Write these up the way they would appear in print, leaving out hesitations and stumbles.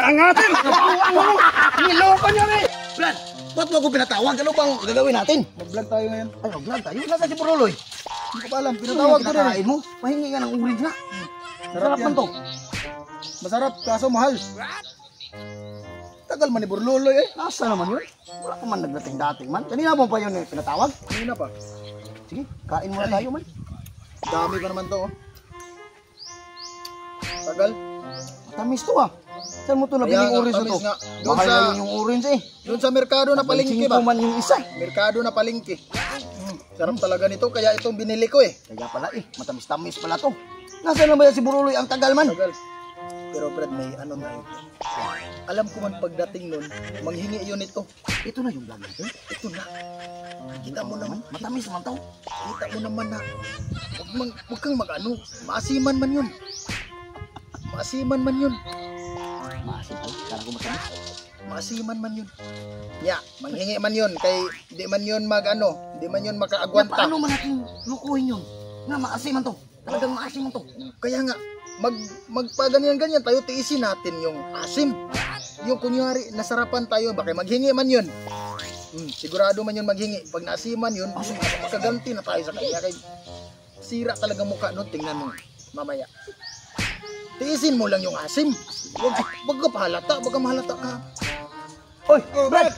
angatin! Niloko niyo eh! Brad, ba't mo ako pinatawag? Ano bang gagawin natin? Mag-vlog tayo ngayon. Ay, mag-vlog tayo. Nasaan si Buruloy? Hindi ko pa alam. Pinatawag ko rin eh. Mo? Pahingi ka ng orange na. Sarap man yan. to. Masarap, kaso mahal. Tagal man ni Burluloy eh. Nasa naman yun? Wala ka man nagdating-dating man. Kanina mo pa yun eh, pinatawag? Kanina pa. Sige, kain muna tayo man. Dami pa naman to oh. Tagal. Matamis to ah. Saan mo to nabili Kaya nga, orange na to? tamis nga. Doon Mahal sa- na yun yung orange eh. Doon sa merkado na palengke ba? man yung isa. Merkado na palengke. Sarap talaga nito, kaya itong binili ko eh. Kaya pala eh, matamis-tamis pala to. Nasaan na ba yan si Buruloy? Ang tagal man. Tagal. Pero Brad, may ano na ito. Alam ko man pagdating nun, manghingi yun ito. Ito na yung vlog natin. Ito na. Kita mo naman. Matamis man to. Kita mo naman na. Huwag kang mag-ano. Maasiman man yun. Maasiman man yun. Maasin pala. Kala ko matamis. Maasiman man yun. Ya, manghingi man yun. Kay di man yun mag-ano. Di man yun makaagwanta. Paano man natin lukuhin yun? Nga maasim man to. Talagang maasim man to. Kaya nga, magpaganyan-ganyan tayo, tiisin natin yung asim. Yung kunyari, nasarapan tayo, baka maghingi man yun. Sigurado man yun maghingi. Pag naasiman yun, makaganti na tayo sa kanya. Kaya sira talaga mukha nun, tingnan mo mamaya. Tiisin mo lang yung asim. Wag ka pahalata, wag ka mahalata ka. Oy, Brad!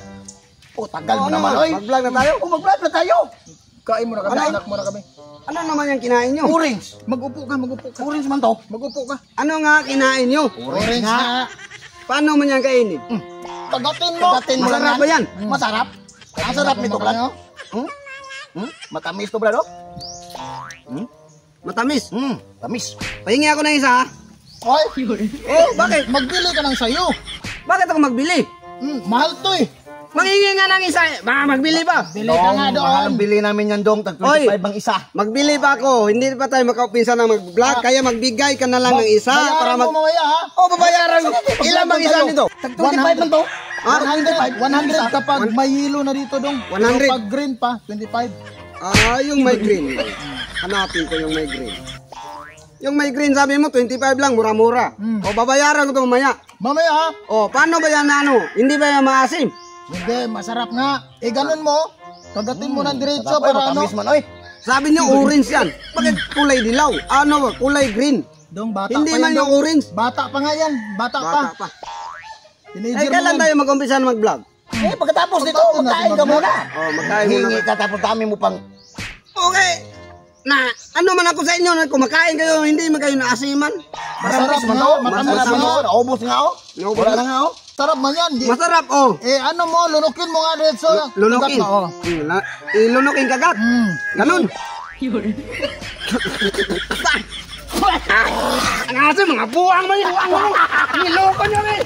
Oh, tagal mo naman, oy! Mag-vlog na tayo? Oh, mag-vlog na tayo! Kain mo na kami, Alay. anak mo na kami. Ano naman yung kinain nyo? Orange! Magupo ka, magupo ka. Orange man to. Magupo ka. Ano nga kinain nyo? Orange nga. Paano man yan kainin? Kagatin mo. Kagatin mo lang Masarap yan. ba yan? Masarap. Ang sarap nito, Brad. Matamis to, Brad, oh. Matamis. Tamis. Pahingi ako ng isa ha? Ay, Oh, bakit? magbili ka ng sayo. Bakit ako magbili? Mahal to eh. Mangingi nga ng isa. Baka magbili ba? Bili ka nga doon. Bili namin yan, Dong. Tag 25 Oy. ang isa. Magbili ba ako? Hindi pa tayo makaumpisa na mag-vlog. Kaya magbigay ka na lang ng isa para Bayaran mo mamaya ha. Oh, babayaran ko. Ilan bang isa nito? Tag 25 man to. 100 kapag may hilo na dito dong. 100. Pero pag green pa, 25. Ah, yung may green. Hanapin ko yung may green. Yung may green sabi mo 25 lang, mura-mura. O babayaran ko 'to mamaya. Mamaya ha. O paano ba yan ano? Hindi ba yan maasim? Hindi, masarap nga. Eh ganun mo. Kagatin mo ng diretso Sarap, para ano. matamis man, oy. Sabi niyo orange yan. Bakit kulay dilaw? Ano ba? Kulay green. Dong, bata Hindi pa man yan, yung Dong. orange. Bata pa nga yan. Bata pa. Bata pa. Teenager Eh, mo kailan yan. tayo mag-umpisa na mag-vlog? Pagkatapos nito, Pagkatapos magkain natin ka mag-vlog. muna. Oh, magkain muna. Hingi ka, tapos dami mo pang... Okay. Na, ano man ako sa inyo, na kumakain kayo, hindi man kayo naasiman. Masarap man nga, to. matamis Masarap nga. man to. Naubos nga, oh. Naubos Wala na. na nga, oh. Sarap man yan. Masarap, oh. Eh ano mo, lunukin mo nga diretso. Lunukin. Kagat mo, oh. Ilunukin kagat. Ganun. Ang aso, mga buwang man yan. Niloko niyo eh.